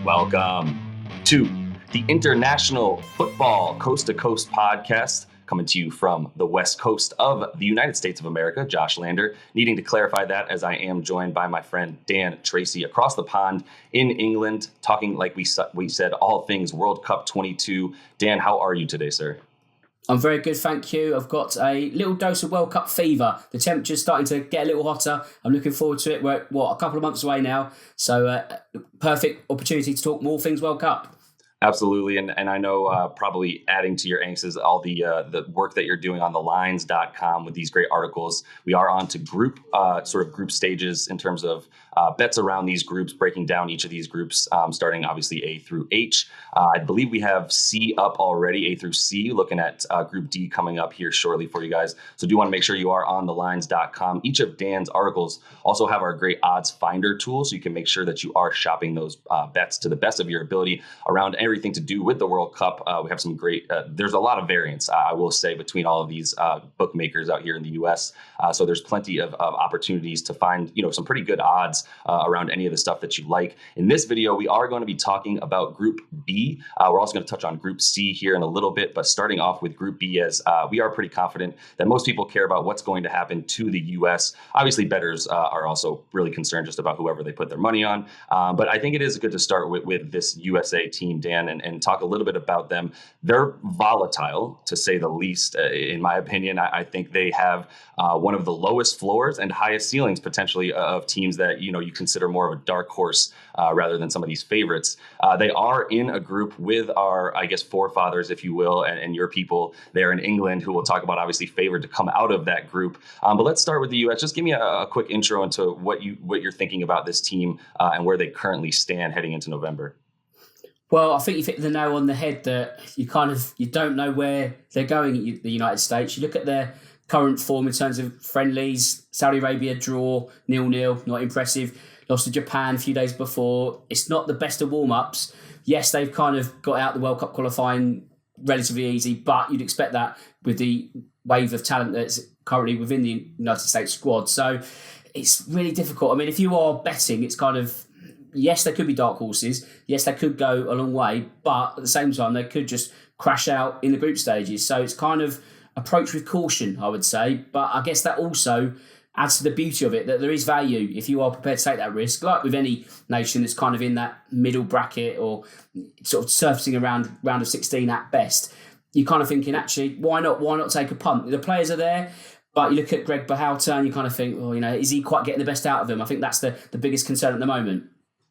Welcome to the International Football Coast to Coast podcast, coming to you from the West Coast of the United States of America. Josh Lander, needing to clarify that as I am joined by my friend Dan Tracy across the pond in England, talking like we said, all things World Cup 22. Dan, how are you today, sir? I'm very good, thank you. I've got a little dose of World Cup fever. The temperature's starting to get a little hotter. I'm looking forward to it. We're, a couple of months away now. So perfect opportunity to talk more things World Cup. Absolutely. And I know probably adding to your angst is all the work that you're doing on thelines.com with these great articles. We are on to group stages in terms of bets around these groups, breaking down each of these groups, starting obviously A through H. I believe we have C up already, A through C, looking at Group D coming up here shortly for you guys. So do want to make sure you are on thelines.com. Each of Dan's articles also have our great odds finder tool, so you can make sure that you are shopping those bets to the best of your ability around everything to do with the World Cup. We have some great, there's a lot of variance, I will say, between all of these bookmakers out here in the U.S. So there's plenty of opportunities to find, some pretty good odds around any of the stuff that you like. In this video, we are going to be talking about Group B. We're also going to touch on Group C here in a little bit, but starting off with Group B, as we are pretty confident that most people care about what's going to happen to the U.S. Obviously, bettors are also really concerned just about whoever they put their money on. But I think it is good to start with this USA team, Dan, and talk a little bit about them. They're volatile, to say the least, in my opinion. I think they have one of the lowest floors and highest ceilings potentially of teams that you consider more of a dark horse rather than some of these favorites. They are in a group with our, I guess, forefathers, if you will, and your people there in England, who we'll talk about, obviously favored to come out of that group. But let's start with the U.S. Just give me a quick intro into what you're thinking about this team and where they currently stand heading into November. Well, I think you've hit the nail on the head that you don't know where they're going in the United States. You look at their current form in terms of friendlies. Saudi Arabia draw 0-0, not impressive. Lost to Japan a few days before. It's not the best of warm-ups. Yes, they've kind of got out the World Cup qualifying relatively easy, but you'd expect that with the wave of talent that's currently within the United States squad. So it's really difficult. I mean, if you are betting, it's kind of, yes, there could be dark horses. Yes, they could go a long way, but at the same time, they could just crash out in the group stages. So it's kind of approach with caution, I would say. But I guess that also adds to the beauty of it, that there is value if you are prepared to take that risk. Like with any nation that's kind of in that middle bracket or sort of surfacing around round of 16 at best, you're kind of thinking, actually, why not take a punt? The players are there. But you look at Greg Berhalter and you kind of think, is he quite getting the best out of them? I think that's the biggest concern at the moment.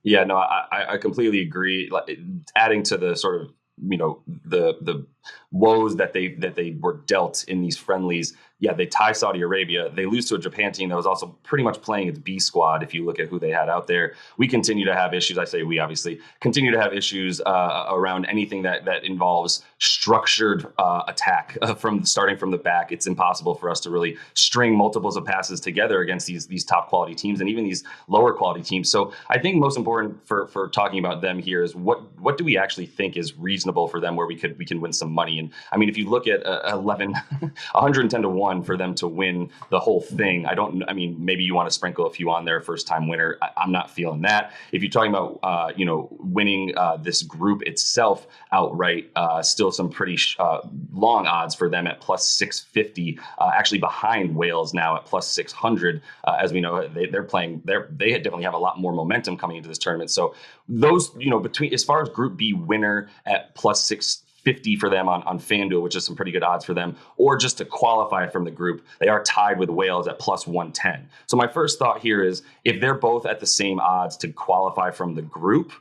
Yeah, no, I completely agree. Like, adding to the sort of, the woes that they were dealt in these friendlies. Yeah, they tie Saudi Arabia. They lose to a Japan team that was also pretty much playing its B squad. If you look at who they had out there, we continue to have issues. I say we obviously continue to have issues around anything that involves structured attack starting from the back. It's impossible for us to really string multiples of passes together against these top quality teams and even these lower quality teams. So I think most important for talking about them here is what do we actually think is reasonable for them where we can win some money. And I mean, if you look at 110 to 1 for them to win the whole thing, maybe you want to sprinkle a few on there, first time winner. I'm not feeling that. If you're talking about, winning this group itself outright, still some pretty long odds for them at plus 650, actually behind Wales now at plus 600. As we know, they definitely have a lot more momentum coming into this tournament. So those, between, as far as Group B winner at plus 650 for them on FanDuel, which is some pretty good odds for them, or just to qualify from the group, they are tied with Wales at plus 110. So my first thought here is, if they're both at the same odds to qualify from the group,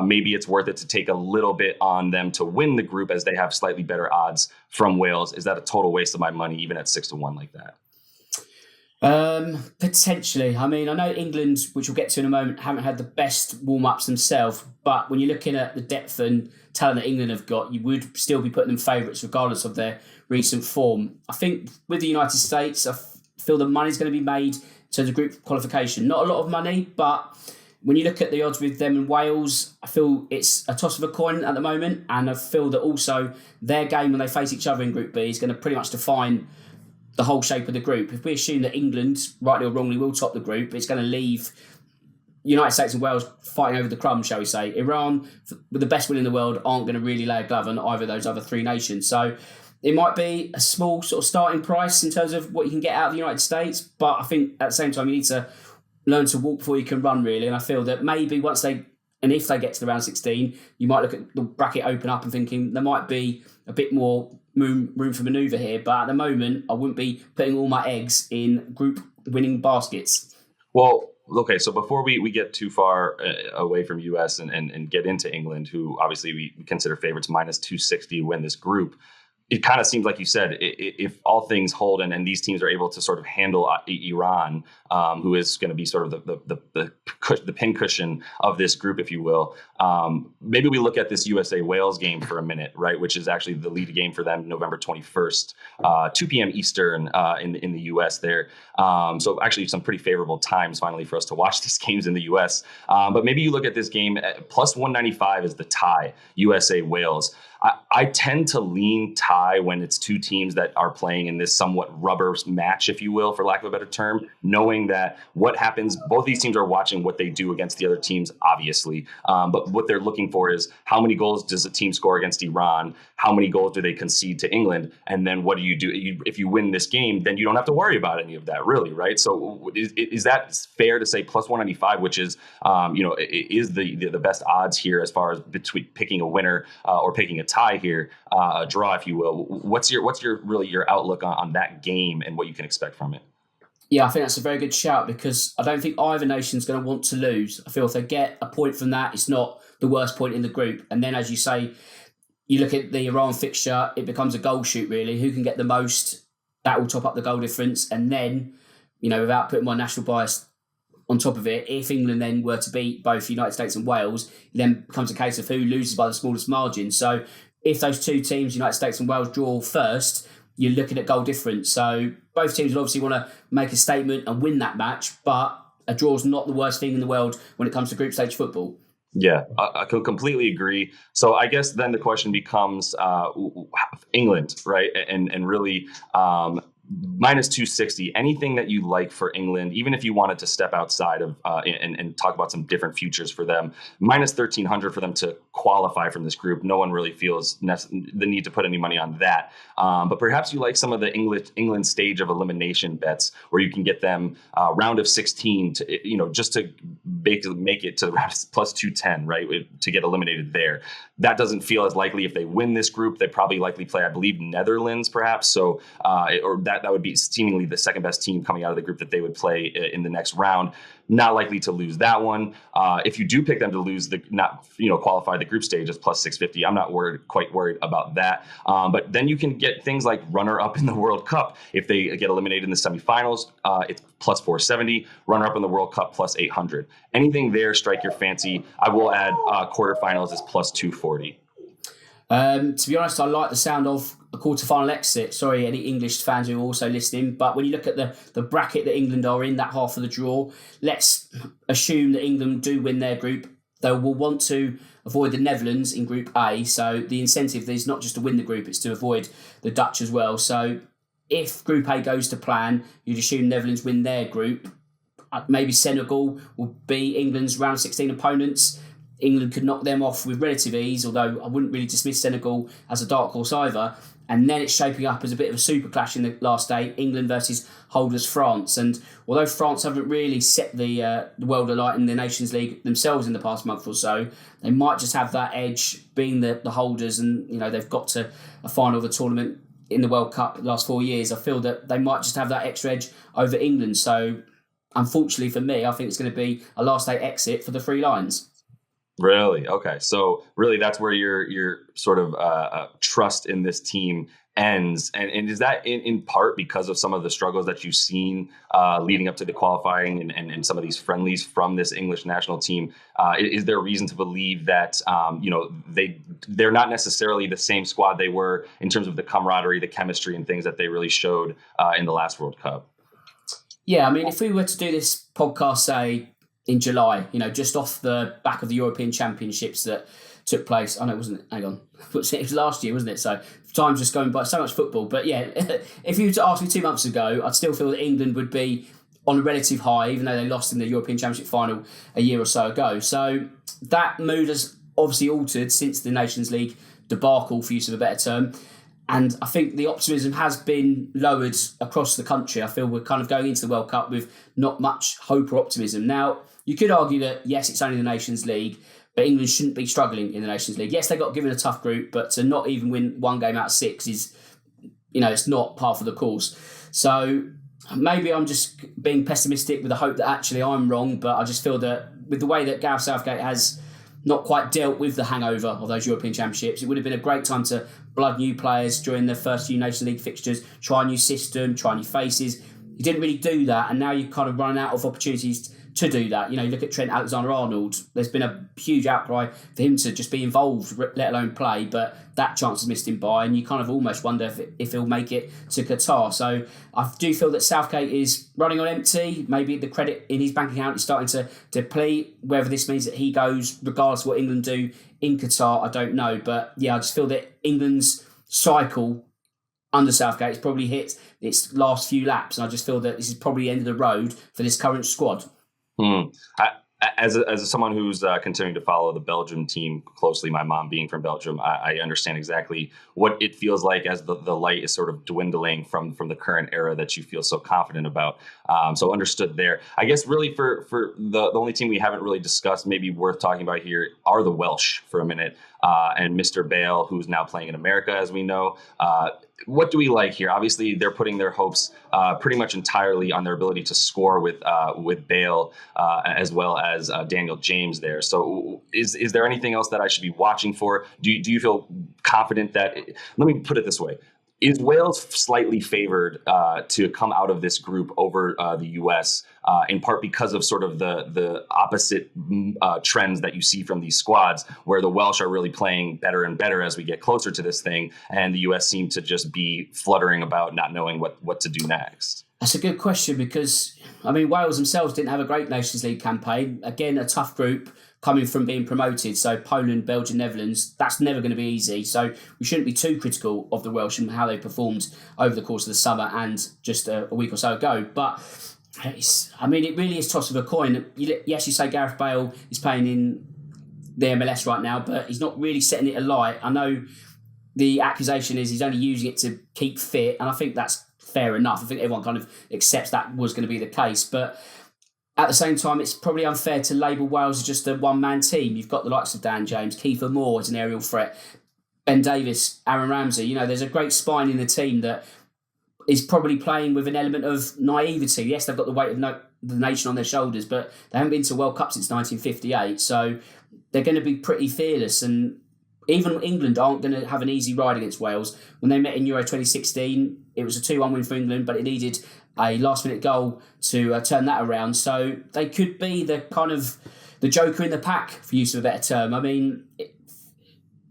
maybe it's worth it to take a little bit on them to win the group, as they have slightly better odds from Wales. Is that a total waste of my money, even at 6-1 like that? Potentially. I mean, I know England, which we'll get to in a moment, haven't had the best warm-ups themselves, but when you're looking at the depth and talent that England have got, you would still be putting them favourites regardless of their recent form. I think with the United States, I feel the money's going to be made to the group qualification. Not a lot of money, but when you look at the odds with them and Wales, I feel it's a toss of a coin at the moment, and I feel that also their game when they face each other in Group B is going to pretty much define the whole shape of the group. If we assume that England, rightly or wrongly, will top the group, it's going to leave United States and Wales fighting over the crumbs, shall we say. Iran, with the best will in the world, aren't going to really lay a glove on either of those other three nations. So it might be a small sort of starting price in terms of what you can get out of the United States. But I think at the same time, you need to learn to walk before you can run, really. And I feel that maybe once they, and if they get to the round 16, you might look at the bracket open up and thinking there might be a bit more room for manoeuvre here. But at the moment, I wouldn't be putting all my eggs in group winning baskets. Well, okay, so before we get too far away from US and get into England, who obviously we consider favorites, minus 260 to win this group, it kind of seems like you said, if all things hold and these teams are able to sort of handle Iran, who is going to be sort of the pincushion of this group, if you will, maybe we look at this USA-Wales game for a minute, right, which is actually the lead game for them, November 21st, 2 p.m. Eastern in the U.S. there. So actually some pretty favorable times finally for us to watch these games in the U.S. But maybe you look at this game, plus 195 is the tie, USA-Wales. I tend to lean tie when it's two teams that are playing in this somewhat rubber match, if you will, for lack of a better term, knowing that what happens, both these teams are watching what they do against the other teams, obviously. But what they're looking for is how many goals does a team score against Iran? How many goals do they concede to England? And then what do you do? If you win this game, then you don't have to worry about any of that, really, right? So is that fair to say plus 195, which is, is the best odds here as far as between picking a winner or picking a tie here, a draw, if you will? What's your outlook on that game and what you can expect from it? Yeah, I think that's a very good shout because I don't think either nation's going to want to lose. I feel if they get a point from that, it's not the worst point in the group. And then, as you say, you look at the Iran fixture, it becomes a goal shoot, really. Who can get the most? That will top up the goal difference. And then, without putting my national bias on top of it, if England then were to beat both the United States and Wales, it then becomes a case of who loses by the smallest margin. So if those two teams, United States and Wales, draw first, you're looking at goal difference. So both teams will obviously want to make a statement and win that match, but a draw is not the worst thing in the world when it comes to group stage football. Yeah, I can completely agree. So I guess then the question becomes England, right? And really minus 260, anything that you like for England, even if you wanted to step outside of and talk about some different futures for them, minus 1,300 for them to qualify from this group. No one really feels the need to put any money on that. But perhaps you like some of the England stage of elimination bets where you can get them round of 16 to, just to make it to plus 210, right, to get eliminated there. That doesn't feel as likely if they win this group. They probably likely play, I believe, Netherlands, perhaps. So, or that would be seemingly the second best team coming out of the group that they would play in the next round. Not likely to lose that one. If you do pick them to lose qualify the group stage, it's plus 650. I'm not quite worried about that. But then you can get things like runner-up in the World Cup. If they get eliminated in the semifinals, it's plus 470. Runner-up in the World Cup, plus 800. Anything there, strike your fancy. I will add quarterfinals is plus 240. To be honest, I like the sound of a quarterfinal exit. Sorry, any English fans who are also listening. But when you look at the bracket that England are in, that half of the draw, let's assume that England do win their group. They will want to avoid the Netherlands in Group A. So the incentive is not just to win the group, it's to avoid the Dutch as well. So if Group A goes to plan, you'd assume Netherlands win their group. Maybe Senegal will be England's round 16 opponents. England could knock them off with relative ease, although I wouldn't really dismiss Senegal as a dark horse either. And then it's shaping up as a bit of a super clash in the last day, England versus holders France. And although France haven't really set the world alight in the Nations League themselves in the past month or so, they might just have that edge being the holders, and they've got to a final of a tournament in the World Cup the last 4 years. I feel that they might just have that extra edge over England. So unfortunately for me, I think it's going to be a last day exit for the Three Lions. Really? Okay. So really that's where your sort of trust in this team ends. And is that in part because of some of the struggles that you've seen leading up to the qualifying and some of these friendlies from this English national team? Is there a reason to believe that, they're not necessarily the same squad they were in terms of the camaraderie, the chemistry and things that they really showed in the last World Cup? Yeah, I mean, if we were to do this podcast, say, in July, just off the back of the European Championships that took place. I know it wasn't, hang on, it was last year, wasn't it? So time's just going by, so much football. But yeah, if you were to ask me 2 months ago, I'd still feel that England would be on a relative high, even though they lost in the European Championship final a year or so ago. So that mood has obviously altered since the Nations League debacle, for use of a better term. And I think the optimism has been lowered across the country. I feel we're kind of going into the World Cup with not much hope or optimism. Now, you could argue that, yes, it's only the Nations League, but England shouldn't be struggling in the Nations League. Yes, they got given a tough group, but to not even win one game out of 6 is, it's not par for the course. So maybe I'm just being pessimistic with the hope that actually I'm wrong, but I just feel that with the way that Gareth Southgate has not quite dealt with the hangover of those European Championships, it would have been a great time to blood new players during the first few Nations League fixtures, try a new system, try new faces. He didn't really do that, and now you've kind of run out of opportunities to do that. You look at Trent Alexander-Arnold. There's been a huge outcry for him to just be involved, let alone play, but that chance has missed him by, and you kind of almost wonder if he'll make it to Qatar. So I do feel that Southgate is running on empty. Maybe the credit in his bank account is starting to deplete. Whether this means that he goes, regardless of what England do in Qatar, I don't know. But yeah, I just feel that England's cycle under Southgate has probably hit its last few laps, and I just feel that this is probably the end of the road for this current squad. As someone who's continuing to follow the Belgium team closely, my mom being from Belgium, I understand exactly what it feels like as the light is sort of dwindling from the current era that you feel so confident about. So understood there. I guess really for the only team we haven't really discussed, maybe worth talking about here, are the Welsh for a minute. And Mr. Bale, who's now playing in America, as we know. What do we like here? Obviously, they're putting their hopes pretty much entirely on their ability to score with Bale as well as Daniel James there. So is there anything else that I should be watching for? Do you feel confident that – let me put it this way. Is Wales slightly favored to come out of this group over the U.S., in part because of sort of the opposite trends that you see from these squads, where the Welsh are really playing better and better as we get closer to this thing, and the U.S. seem to just be fluttering about not knowing what to do next? That's a good question because, Wales themselves didn't have a great Nations League campaign. Again, a tough group coming from being promoted. So Poland, Belgium, Netherlands, that's never going to be easy. So we shouldn't be too critical of the Welsh and how they performed over the course of the summer and just a week or so ago. But it really is toss of a coin. Yes, you say Gareth Bale is playing in the MLS right now, but he's not really setting it alight. I know the accusation is he's only using it to keep fit, and I think that's fair enough. I think everyone kind of accepts that was going to be the case. But at the same time, it's probably unfair to label Wales as just a one-man team. You've got the likes of Dan James, Kiefer Moore as an aerial threat, Ben Davies, Aaron Ramsey. There's a great spine in the team that is probably playing with an element of naivety. Yes, they've got the weight of the nation on their shoulders, but they haven't been to World Cup since 1958. So they're going to be pretty fearless. And even England aren't going to have an easy ride against Wales. When they met in Euro 2016, it was a 2-1 win for England, but it needed a last-minute goal to turn that around. So they could be the kind of the joker in the pack, for use of a better term.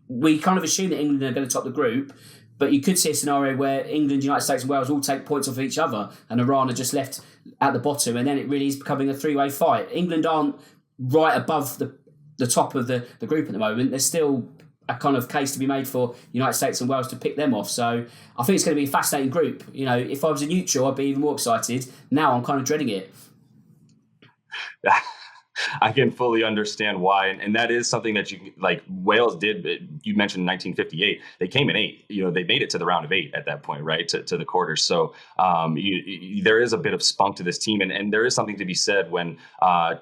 We kind of assume that England are going to top the group, but you could see a scenario where England, United States and Wales all take points off each other and Iran are just left at the bottom, and then it really is becoming a three-way fight. England aren't right above the top of the group at the moment. There's still a kind of case to be made for United States and Wales to pick them off. So I think it's going to be a fascinating group. If I was a neutral, I'd be even more excited. Now I'm kind of dreading it. I can fully understand why. And that is something that Wales did. You mentioned 1958. They came in 8. They made it to the round of 8 at that point, right? To the quarters. So there is a bit of spunk to this team. And there is something to be said when,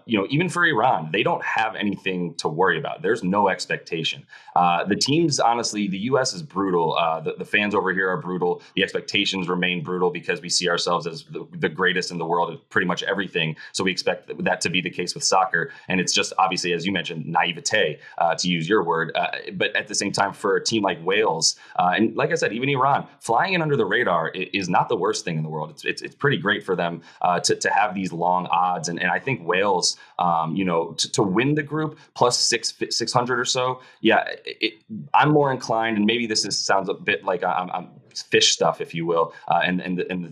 even for Iran, they don't have anything to worry about. There's no expectation. The teams, honestly, the U.S. is brutal. The fans over here are brutal. The expectations remain brutal because we see ourselves as the greatest in the world at pretty much everything. So we expect that to be the case with soccer. And it's just obviously, as you mentioned, naivete, to use your word. But at the same time, for a team like Wales, and like I said, even Iran, flying in under the radar is not the worst thing in the world. It's pretty great for them to have these long odds. And I think Wales, to win the group plus 600 or so. Yeah, I'm more inclined, and maybe this sounds a bit like I'm fish stuff, if you will, and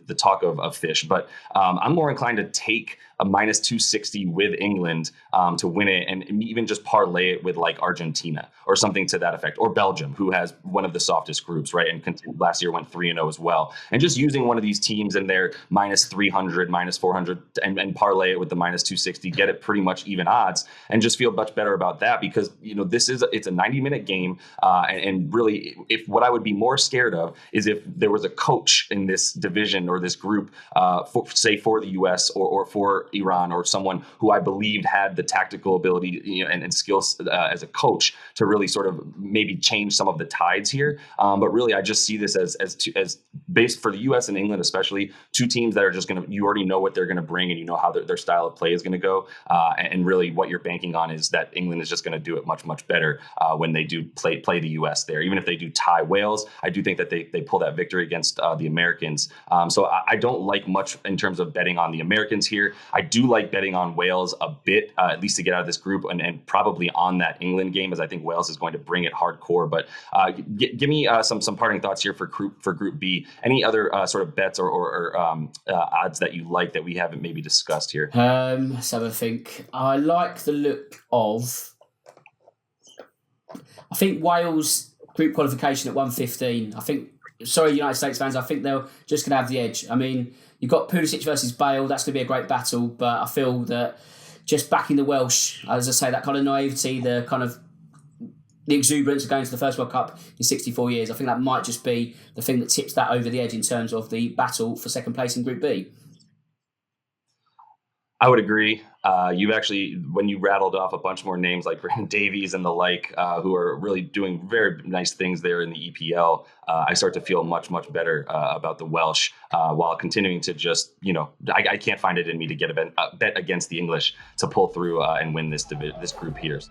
the talk of fish. But I'm more inclined to take a minus 260 with England to win it, and even just parlay it with like Argentina or something to that effect, or Belgium, who has one of the softest groups, right? And last year went 3-0 as well. And just using one of these teams in their minus 300, minus 400, and parlay it with the minus 260, get it pretty much even odds, and just feel much better about that, because it's a 90-minute game, and really, if what I would be more scared of is if there was a coach in this division or this group, for the U.S. or for Iran, or someone who I believed had the tactical ability, and skills as a coach to really sort of maybe change some of the tides here. But really, I just see this as based for the U.S. and England, especially two teams that are just you already know what they're going to bring, and you know how their style of play is going to go. And really, what you're banking on is that England is just going to do it much, much better when they do play the U.S. there. Even if they do tie Wales, I do think that they pull that victory against the Americans. So I don't like much in terms of betting on the Americans here. I do like betting on Wales a bit, at least to get out of this group, and probably on that England game, as I think Wales is going to bring it hardcore. But give me some parting thoughts here for Group B. Any other sort of bets or odds that you like that we haven't maybe discussed here? Let's have a think. I like the look of, I think, Wales group qualification at 115. I think, sorry, United States fans, I think they're just going to have the edge. I mean, you've got Pulisic versus Bale. That's going to be a great battle. But I feel that just backing the Welsh, as I say, that kind of naivety, the exuberance of going to the first World Cup in 64 years, I think that might just be the thing that tips that over the edge in terms of the battle for second place in Group B. I would agree. You've actually, when you rattled off a bunch more names like Brandon Davies and the like, who are really doing very nice things there in the EPL, I start to feel much, much better about the Welsh, while continuing to just, I can't find it in me to get a bet against the English to pull through and win this group here.